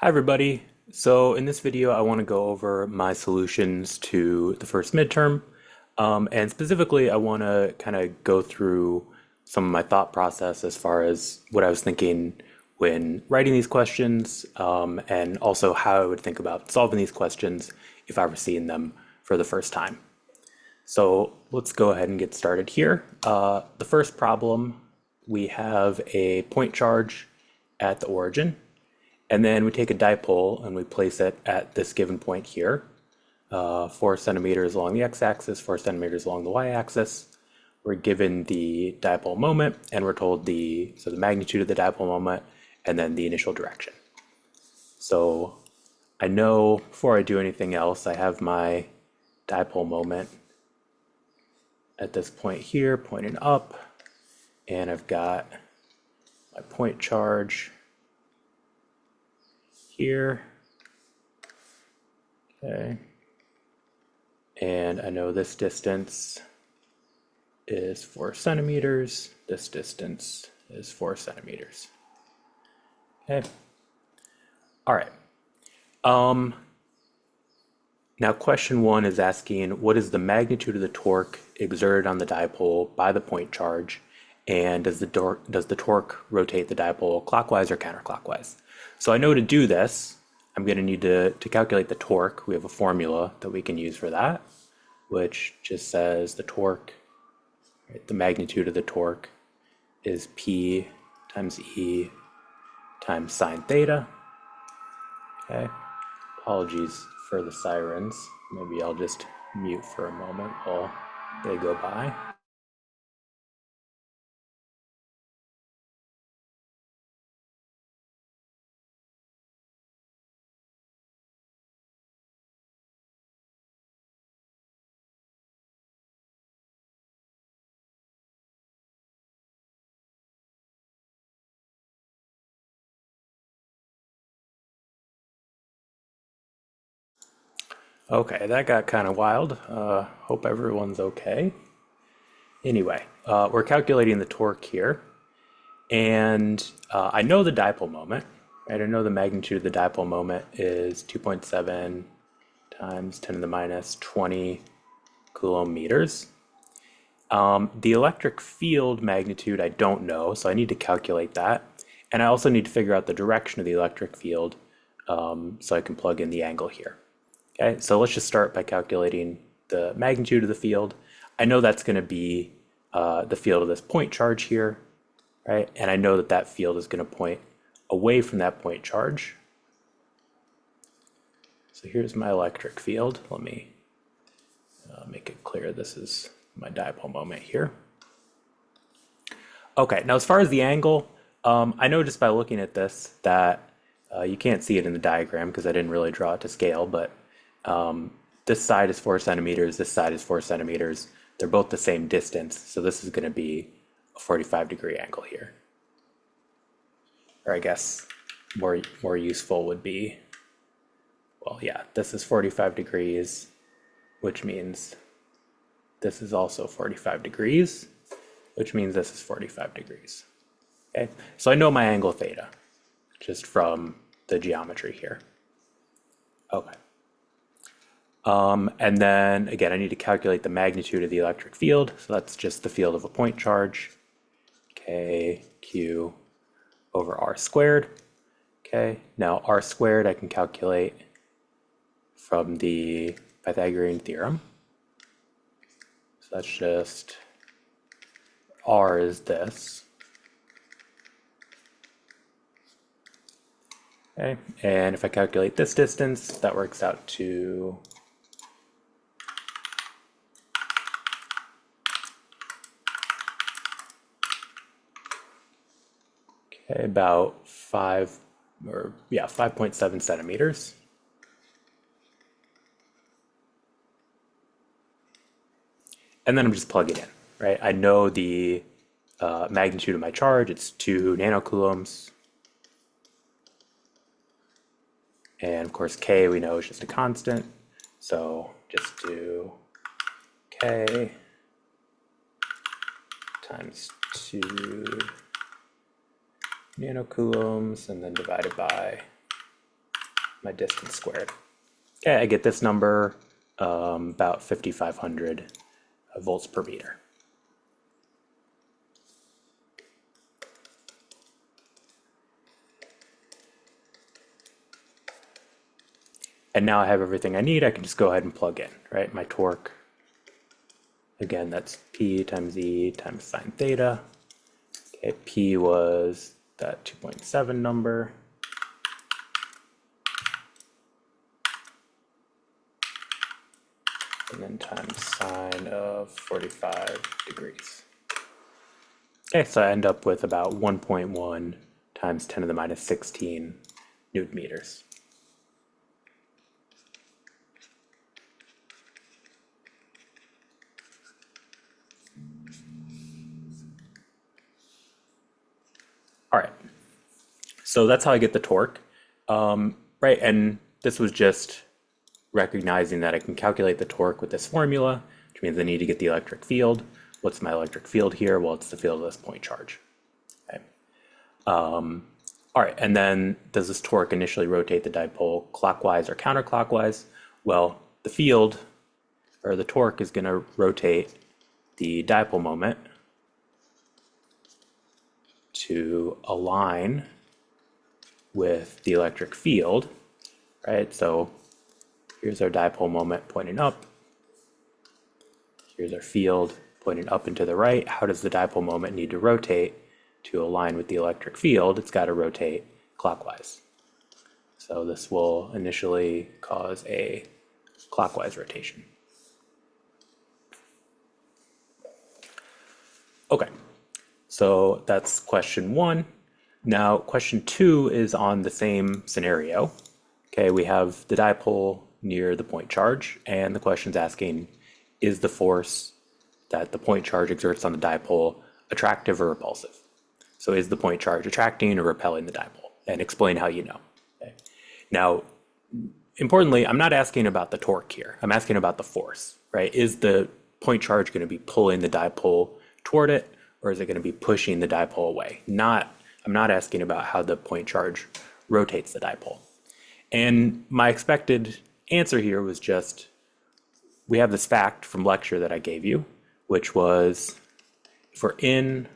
Hi everybody. So in this video, I want to go over my solutions to the first midterm. And specifically, I want to kind of go through some of my thought process as far as what I was thinking when writing these questions, and also how I would think about solving these questions if I were seeing them for the first time. So let's go ahead and get started here. The first problem, we have a point charge at the origin. And then we take a dipole and we place it at this given point here, 4 centimeters along the x-axis, 4 centimeters along the y-axis. We're given the dipole moment, and we're told the magnitude of the dipole moment, and then the initial direction. So I know before I do anything else, I have my dipole moment at this point here, pointing up, and I've got my point charge here. Okay. And I know this distance is 4 centimeters. This distance is 4 centimeters. Okay. All right. Now question one is asking, what is the magnitude of the torque exerted on the dipole by the point charge? And does the torque rotate the dipole clockwise or counterclockwise? So I know to do this, I'm going to need to calculate the torque. We have a formula that we can use for that, which just says the torque, right, the magnitude of the torque is P times E times sine theta. Okay. Apologies for the sirens. Maybe I'll just mute for a moment while they go by. Okay, that got kind of wild. Hope everyone's okay. Anyway, we're calculating the torque here, and I know the dipole moment, right? I know the magnitude of the dipole moment is 2.7 times 10 to the minus 20 coulomb meters. The electric field magnitude I don't know, so I need to calculate that. And I also need to figure out the direction of the electric field, so I can plug in the angle here. Okay, so let's just start by calculating the magnitude of the field. I know that's going to be the field of this point charge here, right? And I know that that field is going to point away from that point charge. So here's my electric field. Let me make it clear this is my dipole moment here. Okay, now as far as the angle, I know just by looking at this that you can't see it in the diagram because I didn't really draw it to scale, but this side is 4 centimeters, this side is 4 centimeters. They're both the same distance, so this is going to be a 45-degree angle here. Or I guess more useful would be, well, yeah, this is 45 degrees, which means this is also 45 degrees, which means this is 45 degrees. Okay, so I know my angle theta just from the geometry here. Okay. And then again, I need to calculate the magnitude of the electric field. So that's just the field of a point charge, K Q over R squared. Okay, now R squared I can calculate from the Pythagorean theorem. So that's just, R is this. Okay, and if I calculate this distance, that works out to about 5.7 centimeters. And then I'm just plugging in, right? I know the magnitude of my charge, it's 2 nanocoulombs. And of course, K we know is just a constant. So just do K times 2 nanocoulombs and then divided by my distance squared. Okay, I get this number, about 5,500 volts per meter. And now I have everything I need. I can just go ahead and plug in, right? My torque, again, that's P times E times sine theta. Okay, P was that 2.7 number. And then times sine of 45 degrees. Okay, so I end up with about 1.1 times 10 to the minus 16 newton meters. All right, so that's how I get the torque, right? And this was just recognizing that I can calculate the torque with this formula, which means I need to get the electric field. What's my electric field here? Well, it's the field of this point charge. Okay. All right, and then does this torque initially rotate the dipole clockwise or counterclockwise? Well, the field, or the torque, is going to rotate the dipole moment to align with the electric field, right? So here's our dipole moment pointing up. Here's our field pointing up and to the right. How does the dipole moment need to rotate to align with the electric field? It's got to rotate clockwise. So this will initially cause a clockwise rotation. Okay, so that's question one. Now, question two is on the same scenario. Okay, we have the dipole near the point charge, and the question's asking, is the force that the point charge exerts on the dipole attractive or repulsive? So is the point charge attracting or repelling the dipole? And explain how you know. Okay. Now, importantly, I'm not asking about the torque here. I'm asking about the force, right? Is the point charge going to be pulling the dipole toward it, or is it going to be pushing the dipole away? I'm not asking about how the point charge rotates the dipole. And my expected answer here was just, we have this fact from lecture that I gave you, which was if we're in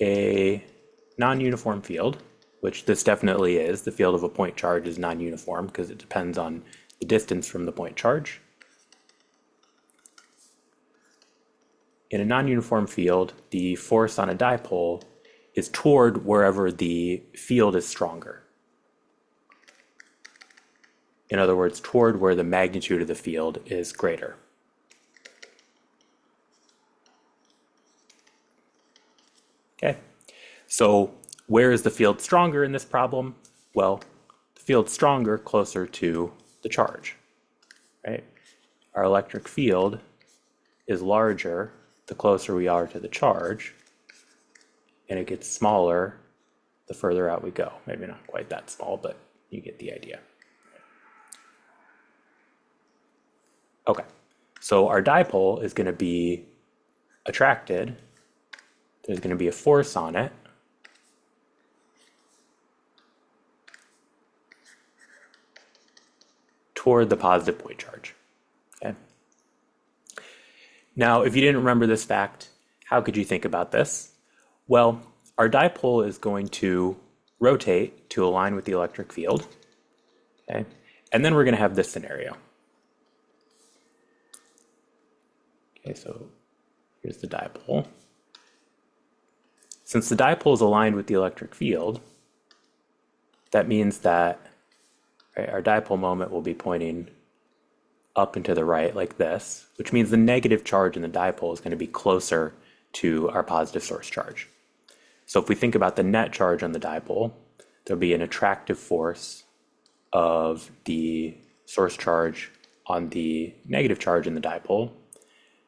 a non-uniform field, which this definitely is, the field of a point charge is non-uniform because it depends on the distance from the point charge. In a non-uniform field, the force on a dipole is toward wherever the field is stronger. In other words, toward where the magnitude of the field is greater. Okay, so where is the field stronger in this problem? Well, the field's stronger closer to the charge, right? Our electric field is larger the closer we are to the charge, and it gets smaller the further out we go. Maybe not quite that small, but you get the idea. Okay, so our dipole is going to be attracted. There's going to be a force on it. Toward the positive point charge. Okay. Now, if you didn't remember this fact, how could you think about this? Well, our dipole is going to rotate to align with the electric field. Okay. And then we're going to have this scenario. Okay, so here's the dipole. Since the dipole is aligned with the electric field, that means that, right, our dipole moment will be pointing up and to the right like this, which means the negative charge in the dipole is going to be closer to our positive source charge. So if we think about the net charge on the dipole, there'll be an attractive force of the source charge on the negative charge in the dipole.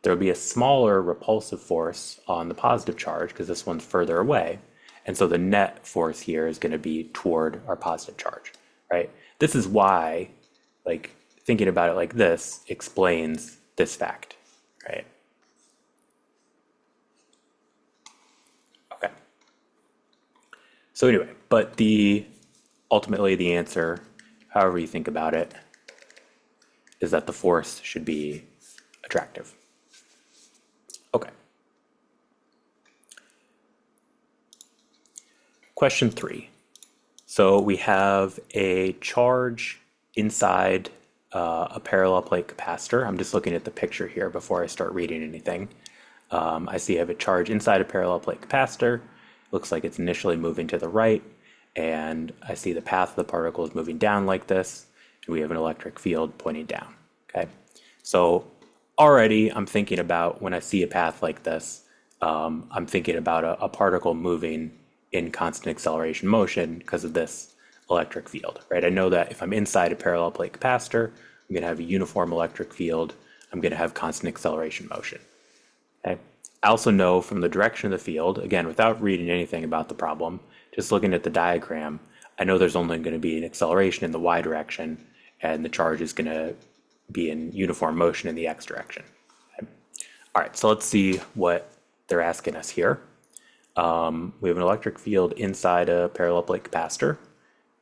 There'll be a smaller repulsive force on the positive charge because this one's further away. And so the net force here is going to be toward our positive charge, right? This is why, like, thinking about it like this explains this fact, right? Okay. So anyway, but ultimately the answer however you think about it, is that the force should be attractive. Okay. Question 3. So we have a charge inside a parallel plate capacitor. I'm just looking at the picture here before I start reading anything. I see I have a charge inside a parallel plate capacitor. Looks like it's initially moving to the right, and I see the path of the particle is moving down like this, and we have an electric field pointing down. Okay, so already I'm thinking about when I see a path like this, I'm thinking about a particle moving in constant acceleration motion because of this electric field, right? I know that if I'm inside a parallel plate capacitor, I'm going to have a uniform electric field. I'm going to have constant acceleration motion. Okay. I also know from the direction of the field, again, without reading anything about the problem, just looking at the diagram, I know there's only going to be an acceleration in the y direction, and the charge is going to be in uniform motion in the x direction. Okay. All right, so let's see what they're asking us here. We have an electric field inside a parallel plate capacitor,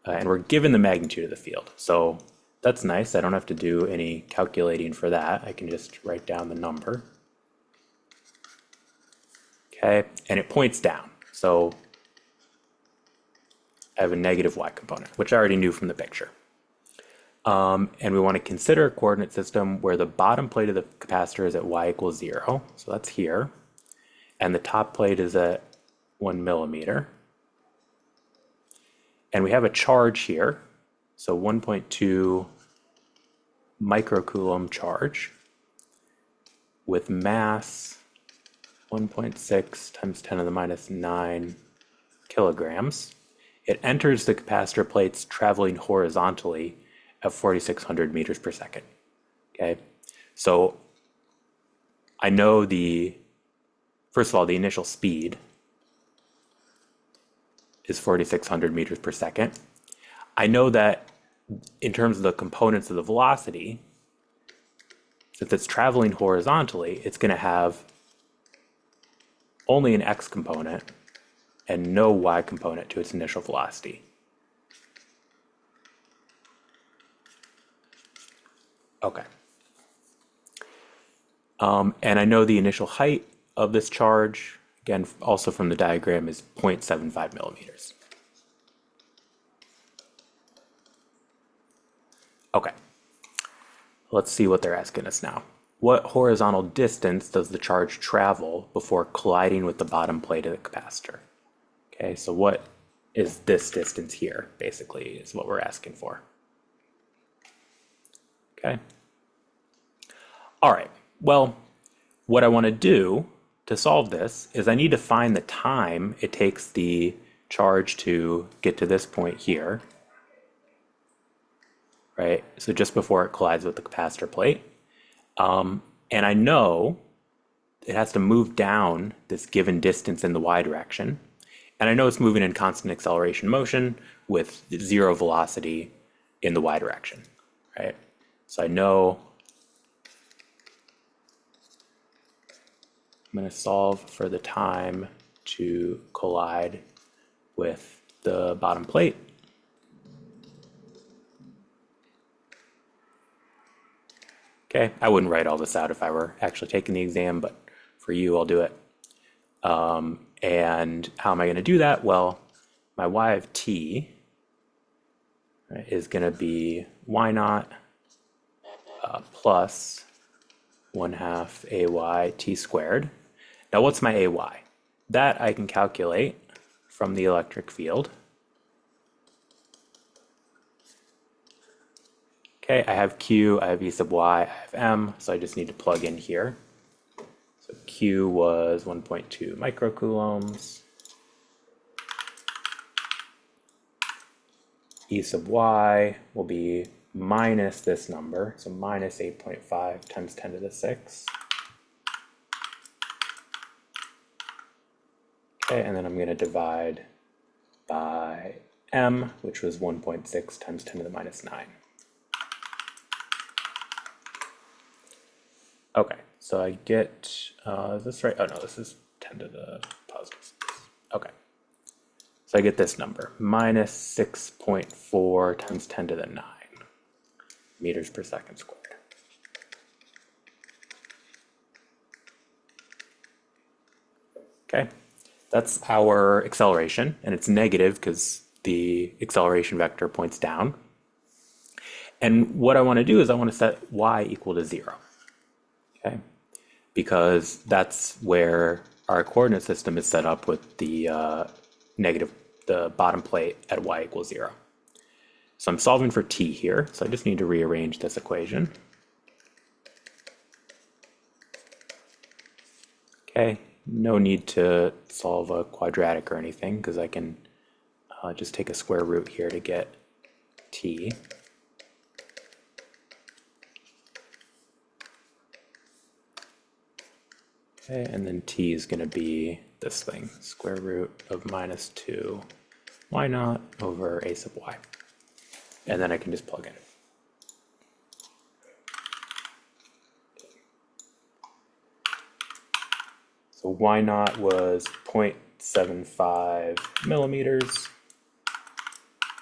and we're given the magnitude of the field. So that's nice. I don't have to do any calculating for that. I can just write down the number. Okay, and it points down. So I have a negative y component, which I already knew from the picture. And we want to consider a coordinate system where the bottom plate of the capacitor is at y equals 0. So that's here. And the top plate is at 1 millimeter. And we have a charge here. So 1.2 microcoulomb charge with mass 1.6 times 10 to the minus 9 kilograms. It enters the capacitor plates traveling horizontally at 4,600 meters per second. Okay, so I know first of all, the initial speed is 4,600 meters per second. I know that in terms of the components of the velocity, if it's traveling horizontally, it's going to have only an x component and no y component to its initial velocity. Okay. And I know the initial height of this charge, again, also from the diagram, is 0.75 millimeters. Okay. Let's see what they're asking us now. What horizontal distance does the charge travel before colliding with the bottom plate of the capacitor? Okay, so what is this distance here, basically, is what we're asking for. Okay. All right, well, what I want to do to solve this is I need to find the time it takes the charge to get to this point here, right? So just before it collides with the capacitor plate. And I know it has to move down this given distance in the y direction. And I know it's moving in constant acceleration motion with 0 velocity in the y direction, right? So I know I'm going to solve for the time to collide with the bottom plate. Okay, I wouldn't write all this out if I were actually taking the exam, but for you, I'll do it. And how am I going to do that? Well, my y of t, right, is going to be y naught plus 1/2 ay t squared. Now, what's my ay? That I can calculate from the electric field. Okay, I have q, I have e sub y, I have m, so I just need to plug in here. So q was 1.2 microcoulombs. E sub y will be minus this number, so minus 8.5 times 10 to the 6. Okay, and then I'm going to divide by m, which was 1.6 times 10 to the minus 9. Okay, so I get, is this right? Oh no, this is 10 to the positive 6. Okay, so I get this number, minus 6.4 times 10 to the 9. meters per second squared. Okay, that's our acceleration, and it's negative because the acceleration vector points down. And what I want to do is I want to set y equal to 0, okay? Because that's where our coordinate system is set up with the the bottom plate at y equals 0. So I'm solving for t here, so I just need to rearrange this equation. Okay, no need to solve a quadratic or anything because I can just take a square root here to get t. Okay, and then t is going to be this thing, square root of minus 2 y naught over a sub y. And then I can just plug in. So y naught was 0.75 millimeters,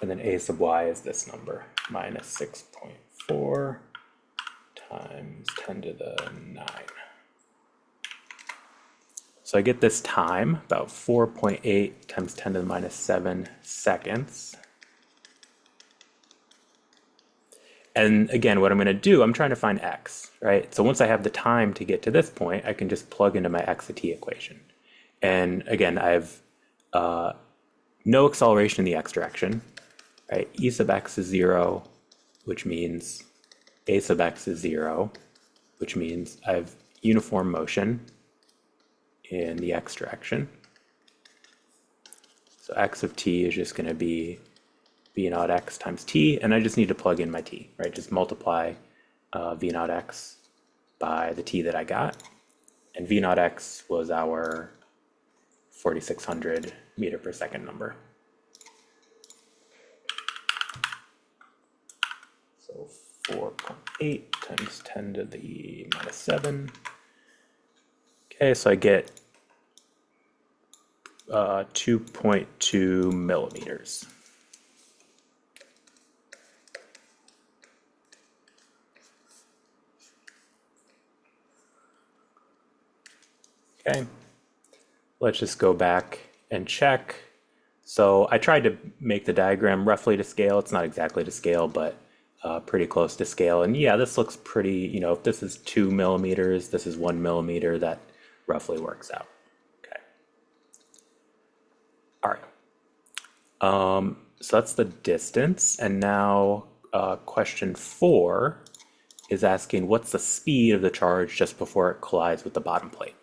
and then a sub y is this number, minus 6.4 times 10 to the 9. So I get this time, about 4.8 times 10 to the minus 7 seconds. And again, what I'm going to do, I'm trying to find x, right? So once I have the time to get to this point, I can just plug into my x to t equation. And again, I have no acceleration in the x direction, right? E sub x is 0, which means a sub x is 0, which means I have uniform motion in the x direction. So x of t is just going to be v naught x times t, and I just need to plug in my t, right? Just multiply v naught x by the t that I got, and v naught x was our 4,600 meter per second number. So 4.8 times 10 to the minus 7. Okay, so I get 2.2 millimeters. Okay, let's just go back and check. So I tried to make the diagram roughly to scale. It's not exactly to scale, but pretty close to scale. And yeah, this looks pretty, you know, if this is 2 millimeters, this is 1 millimeter, that roughly works out. Okay. All right. So that's the distance. And now question 4 is asking what's the speed of the charge just before it collides with the bottom plate.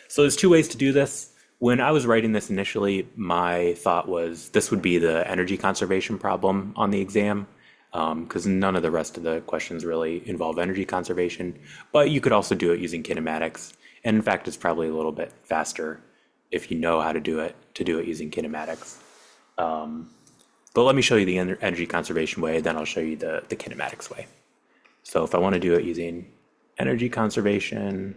So there's two ways to do this. When I was writing this initially, my thought was this would be the energy conservation problem on the exam, because none of the rest of the questions really involve energy conservation. But you could also do it using kinematics. And in fact, it's probably a little bit faster if you know how to do it using kinematics. But let me show you the energy conservation way, then I'll show you the kinematics way. So if I want to do it using energy conservation,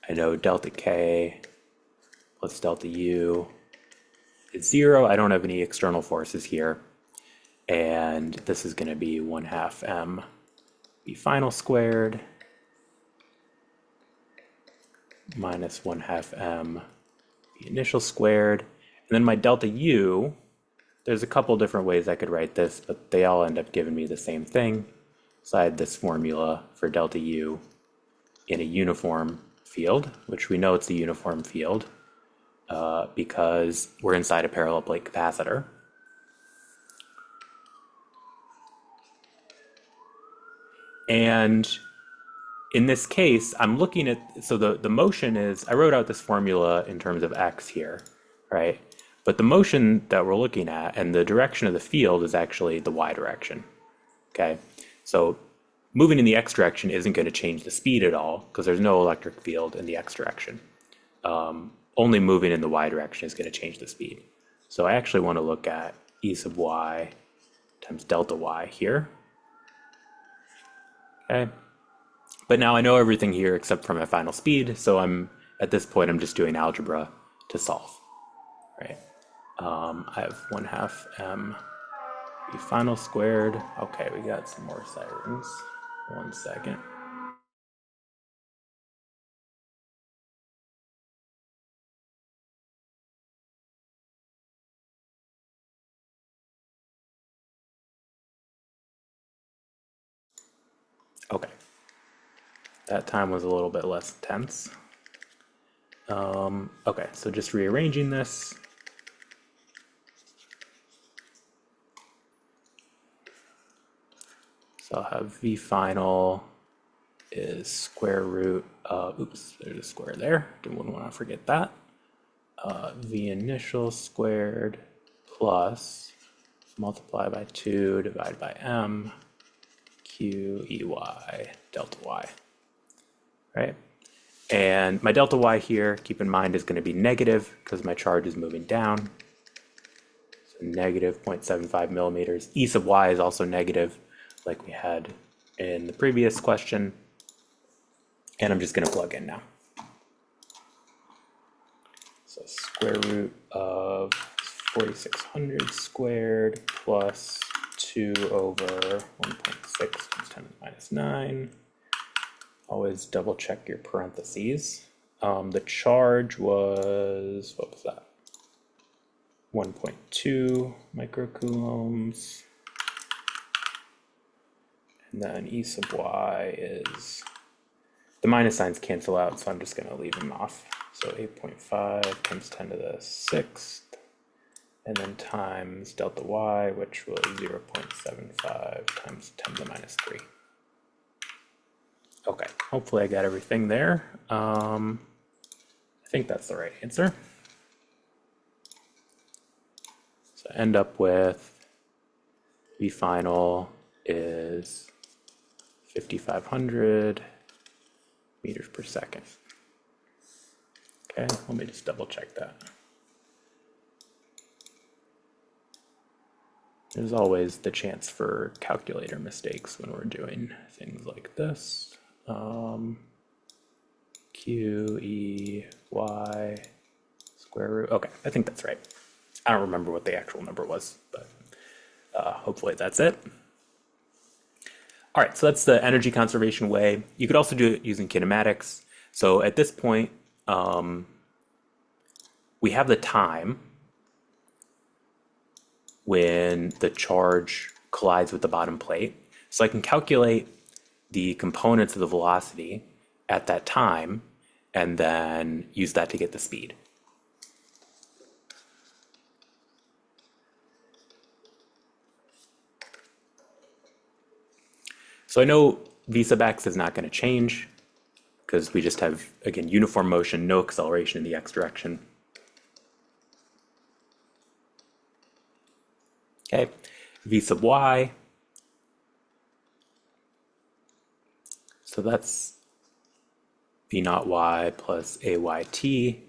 I know delta K plus delta U is 0. I don't have any external forces here. And this is going to be 1/2 m v final squared minus 1/2 m v initial squared. And then my delta U, there's a couple different ways I could write this, but they all end up giving me the same thing. So I had this formula for delta U in a uniform field, which we know it's a uniform field because we're inside a parallel plate capacitor. And in this case, I'm looking at, so the motion is, I wrote out this formula in terms of x here, right? But the motion that we're looking at and the direction of the field is actually the y direction, okay? So moving in the x direction isn't going to change the speed at all because there's no electric field in the x direction. Only moving in the y direction is going to change the speed. So I actually want to look at e sub y times delta y here. Okay. But now I know everything here except for my final speed. So at this point, I'm just doing algebra to solve, right? I have 1/2 m V final squared. Okay, we got some more sirens. 1 second. Okay, that time was a little bit less intense. Okay, so just rearranging this. So I'll have V final is square root of, oops, there's a square there. Didn't want to forget that. V initial squared plus multiply by 2 divided by m q e y delta y, right? And my delta y here, keep in mind, is going to be negative because my charge is moving down. So negative 0.75 millimeters. E sub y is also negative, like we had in the previous question. And I'm just going to plug in now. So square root of 4600 squared plus 2 over 1.6 times 10 to the minus 9. Always double check your parentheses. The charge was, what was that? 1.2 microcoulombs. And then E sub y is, the minus signs cancel out, so I'm just going to leave them off. So 8.5 times 10 to the 6th, and then times delta y, which was 0.75 times 10 to the minus 3. Okay, hopefully I got everything there. I think that's the right answer. So I end up with V final is 5,500 meters per second. Okay, let me just double check that. There's always the chance for calculator mistakes when we're doing things like this. Q, E, Y, square root. Okay, I think that's right. I don't remember what the actual number was, but hopefully that's it. All right, so that's the energy conservation way. You could also do it using kinematics. So at this point, we have the time when the charge collides with the bottom plate. So I can calculate the components of the velocity at that time and then use that to get the speed. So I know v sub x is not going to change because we just have, again, uniform motion, no acceleration in the x direction. Okay, v sub y. So that's v naught y plus ayt,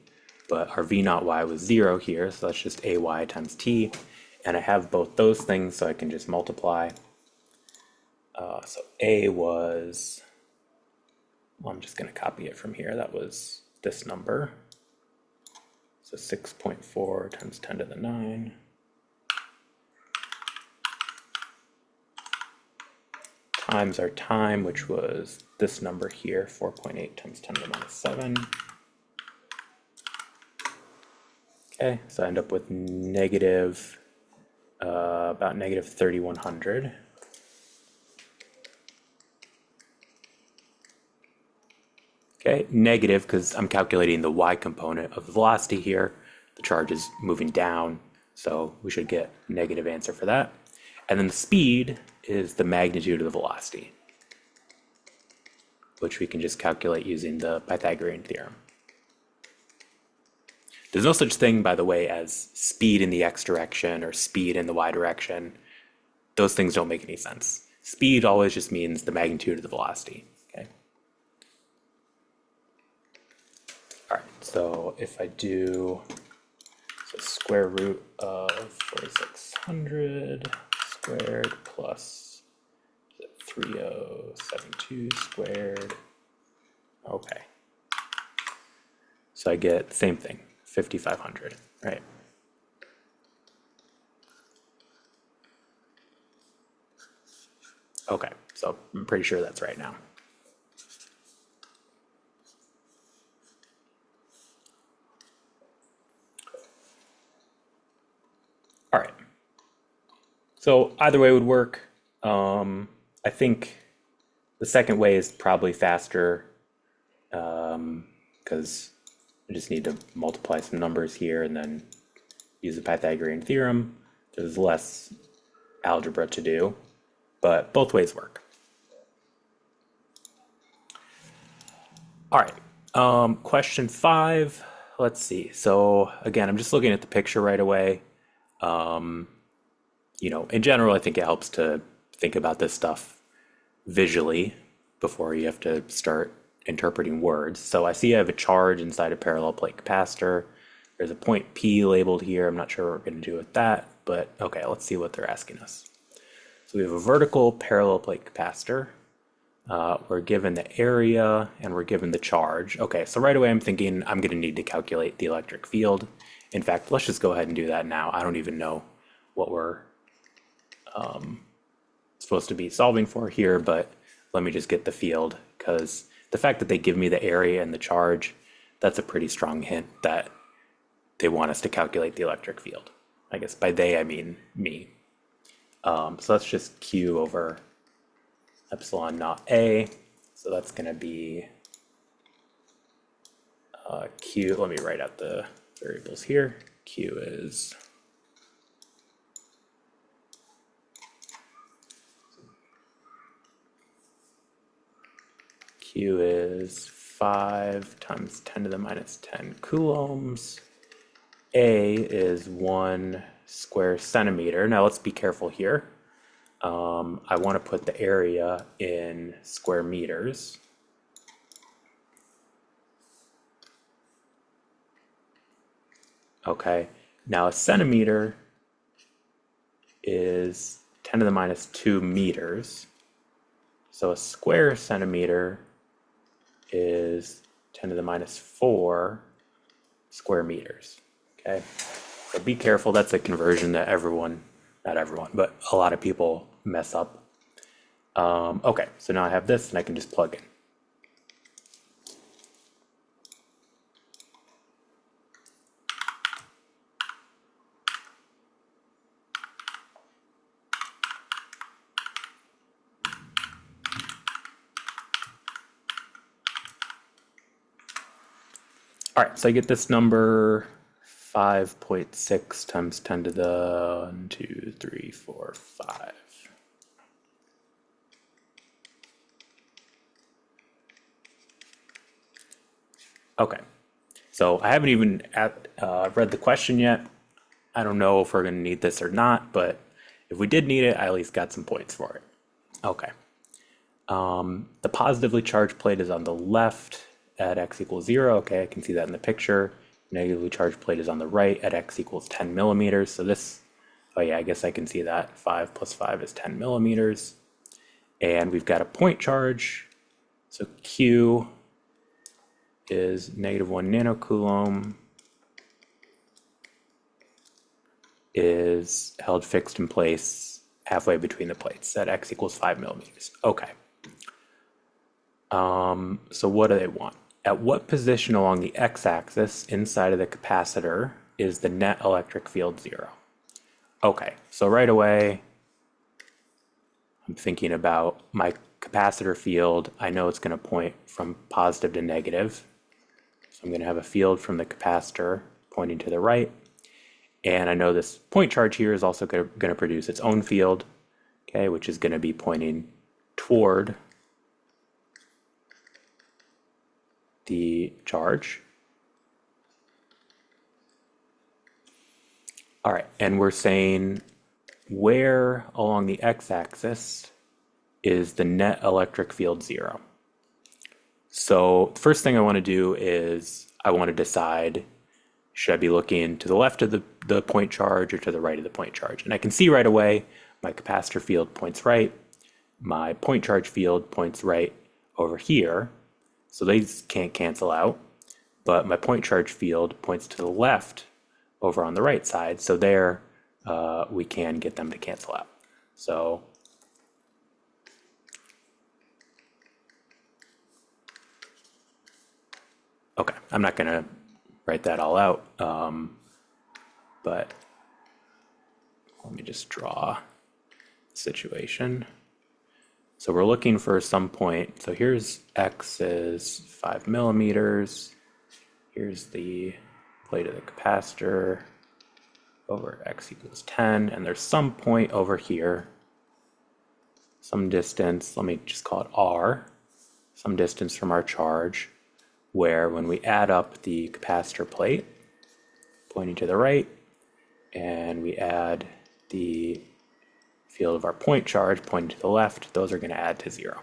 but our v naught y was 0 here, so that's just ay times t. And I have both those things, so I can just multiply. So a was, well, I'm just going to copy it from here. That was this number. So 6.4 times 10 to the 9. Times our time, which was this number here, 4.8 times 10 to the minus 7. Okay, so I end up with negative, about negative 3,100. Okay, negative because I'm calculating the y component of the velocity here. The charge is moving down, so we should get a negative answer for that. And then the speed is the magnitude of the velocity, which we can just calculate using the Pythagorean theorem. There's no such thing, by the way, as speed in the x direction or speed in the y direction. Those things don't make any sense. Speed always just means the magnitude of the velocity. Okay. All right, so if I do square root of 4,600 squared plus 3072 squared. Okay. So I get the same thing, 5,500, right? Okay, so I'm pretty sure that's right now. All right. So either way would work. I think the second way is probably faster because I just need to multiply some numbers here and then use the Pythagorean theorem. There's less algebra to do, but both ways work. All right. Question 5. Let's see. So again, I'm just looking at the picture right away. In general, I think it helps to think about this stuff visually before you have to start interpreting words. So I see I have a charge inside a parallel plate capacitor. There's a point P labeled here. I'm not sure what we're going to do with that, but okay, let's see what they're asking us. So we have a vertical parallel plate capacitor. We're given the area and we're given the charge. Okay, so right away I'm thinking I'm going to need to calculate the electric field. In fact, let's just go ahead and do that now. I don't even know what we're supposed to be solving for here, but let me just get the field, because the fact that they give me the area and the charge, that's a pretty strong hint that they want us to calculate the electric field. I guess by they, I mean me. So that's just Q over epsilon naught A. So that's going to be Q. Let me write out the variables here. Q is Q is 5 times 10 to the minus 10 coulombs. A is 1 square centimeter. Now let's be careful here. I want to put the area in square meters. Okay, now a centimeter is 10 to the minus 2 meters. So a square centimeter is 10 to the minus 4 square meters. Okay, so be careful. That's a conversion that not everyone, but a lot of people mess up. Okay, so now I have this and I can just plug in. All right, so I get this number 5.6 times 10 to the 1, 2, 3, 4, 5. Okay, so I haven't even read the question yet. I don't know if we're going to need this or not, but if we did need it, I at least got some points for it. Okay. The positively charged plate is on the left at x equals 0. Okay, I can see that in the picture. Negatively charged plate is on the right at x equals 10 millimeters. So this, oh yeah, I guess I can see that. 5 plus 5 is 10 millimeters. And we've got a point charge. So Q is -1 nanocoulomb, is held fixed in place halfway between the plates at x equals 5 millimeters. Okay. So what do they want? At what position along the x-axis inside of the capacitor is the net electric field 0? Okay, so right away, I'm thinking about my capacitor field. I know it's going to point from positive to negative. So I'm going to have a field from the capacitor pointing to the right. And I know this point charge here is also going to produce its own field, okay, which is going to be pointing toward the charge. All right, and we're saying where along the x-axis is the net electric field 0. So the first thing I want to do is I want to decide, should I be looking to the left of the point charge or to the right of the point charge? And I can see right away my capacitor field points right, my point charge field points right over here. So these can't cancel out, but my point charge field points to the left over on the right side. So there we can get them to cancel out. So Okay, I'm not going to write that all out, but let me just draw the situation. So we're looking for some point. So here's X is 5 millimeters. Here's the plate of the capacitor over X equals 10. And there's some point over here, some distance, let me just call it R, some distance from our charge, where when we add up the capacitor plate pointing to the right, and we add the field of our point charge pointing to the left, those are going to add to 0.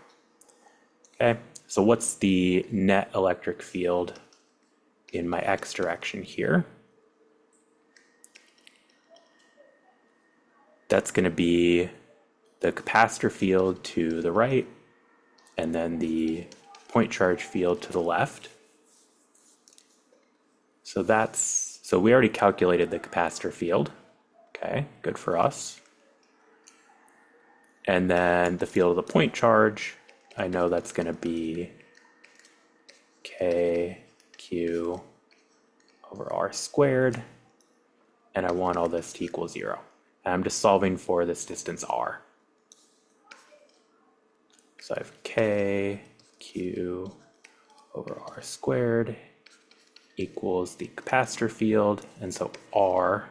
Okay, so what's the net electric field in my X direction here? That's going to be the capacitor field to the right, and then the point charge field to the left. So we already calculated the capacitor field. Okay, good for us. And then the field of the point charge, I know that's going to be KQ over R squared. And I want all this to equal 0. And I'm just solving for this distance R. So I have KQ over R squared equals the capacitor field. And so R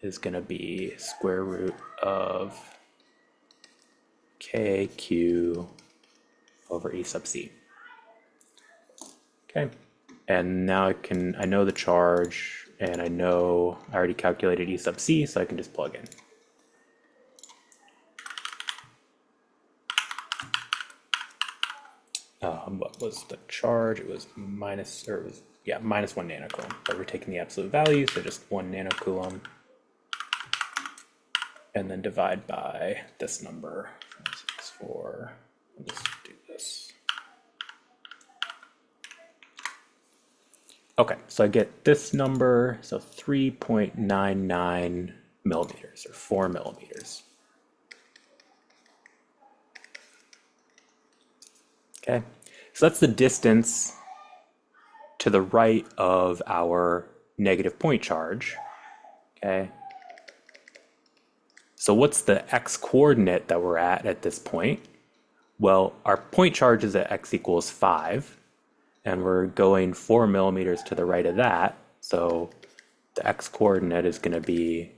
is going to be square root of KQ over E sub C. Okay, and now I know the charge, and I already calculated E sub C, so I can just plug in. What was the charge? It was minus 1 nanocoulomb, but we're taking the absolute value, so just 1 nanocoulomb, and then divide by this number. I'll just do this. Okay, so I get this number, so 3.99 millimeters, or 4 millimeters. Okay, so that's the distance to the right of our negative point charge. Okay, so what's the X coordinate that we're at this point? Well, our point charge is at X equals 5, and we're going 4 millimeters to the right of that. So the X coordinate is going to be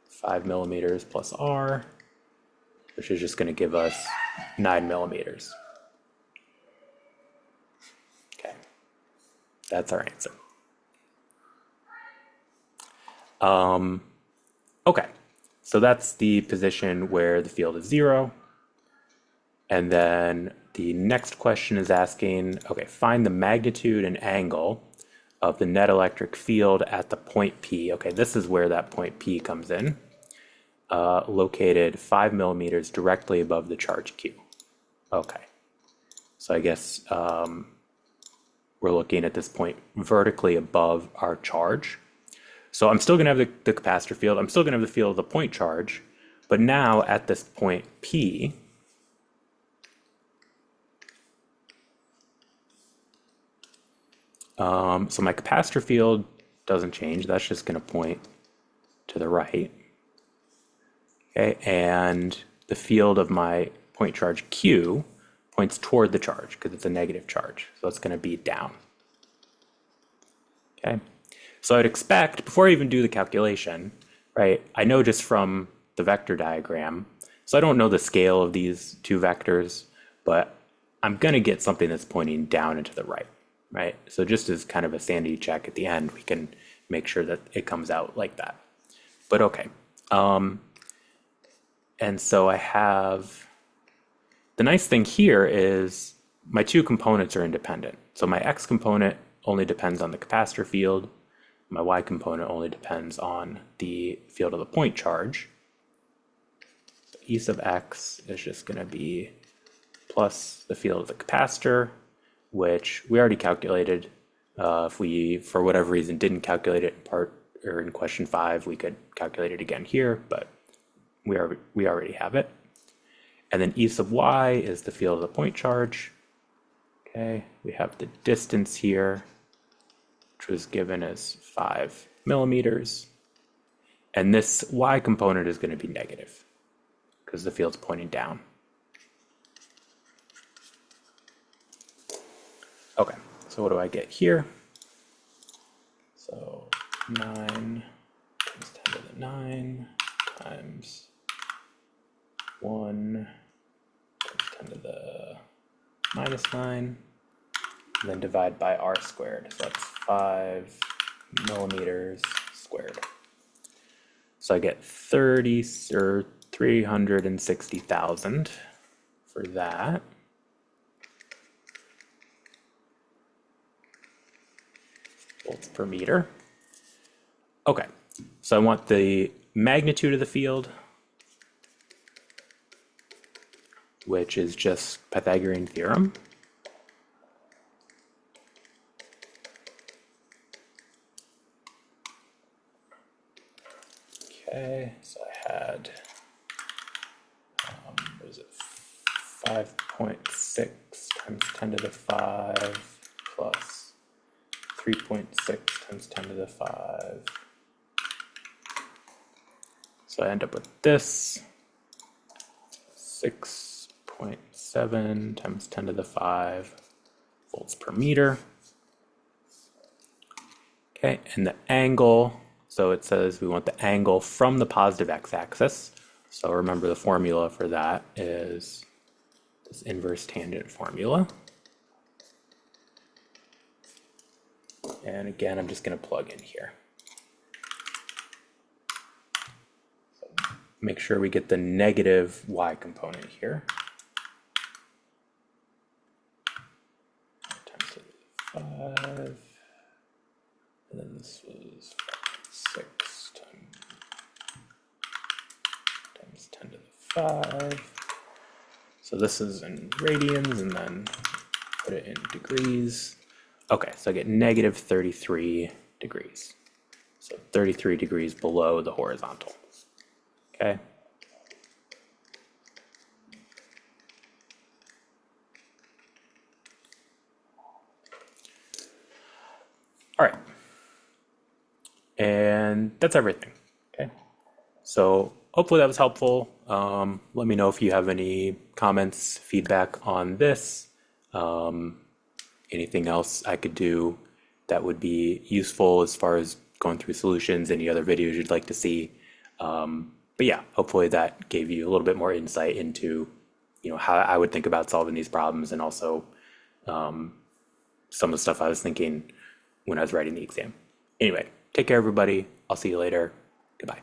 5 millimeters plus R, which is just going to give us 9 millimeters. Okay, that's our answer. Okay, so that's the position where the field is 0. And then the next question is asking, okay, find the magnitude and angle of the net electric field at the point P. Okay, this is where that point P comes in, located 5 millimeters directly above the charge Q. Okay, so I guess we're looking at this point vertically above our charge. So I'm still going to have the capacitor field. I'm still going to have the field of the point charge. But now at this point P, so my capacitor field doesn't change. That's just going to point to the right. Okay, and the field of my point charge Q points toward the charge because it's a negative charge. So it's going to be down. Okay. So I'd expect, before I even do the calculation, right, I know just from the vector diagram, so I don't know the scale of these two vectors, but I'm going to get something that's pointing down and to the right, right? So just as kind of a sanity check at the end, we can make sure that it comes out like that. But okay. And so I have, the nice thing here is my two components are independent. So my X component only depends on the capacitor field. My Y component only depends on the field of the point charge. So E sub X is just going to be plus the field of the capacitor, which we already calculated. If we, for whatever reason, didn't calculate it in part or in question 5, we could calculate it again here, but we already have it. And then E sub y is the field of the point charge. Okay, we have the distance here, which was given as 5 millimeters. And this y component is going to be negative because the field's pointing down. Okay, so what do I get here? So 9 times 10 to the 9 times 1 times 10 to the minus 9, and then divide by r squared. So that's 5 millimeters squared. So I get 360,000 for that. Volts per meter. Okay, so I want the magnitude of the field, which is just Pythagorean theorem. Okay, so I had, what was it, 5.6 times 10 to the 5 plus 3.6 times 10 to the 5. So I end up with this, 6.7 times 10 to the 5 volts per meter. Okay, and the angle, so it says we want the angle from the positive x-axis. So remember the formula for that is this inverse tangent formula. And again, I'm just going to plug in here. So make sure we get the negative y component here. Times to the 5. And then this was 6 times 10 to the 5. So this is in radians, and then put it in degrees. Okay, so I get negative 33 degrees. So 33 degrees below the horizontal. Okay. All right. And that's everything. Okay. So hopefully that was helpful. Let me know if you have any comments, feedback on this. Anything else I could do that would be useful as far as going through solutions, any other videos you'd like to see. But yeah, hopefully that gave you a little bit more insight into, how I would think about solving these problems, and also some of the stuff I was thinking when I was writing the exam. Anyway, take care, everybody. I'll see you later. Goodbye.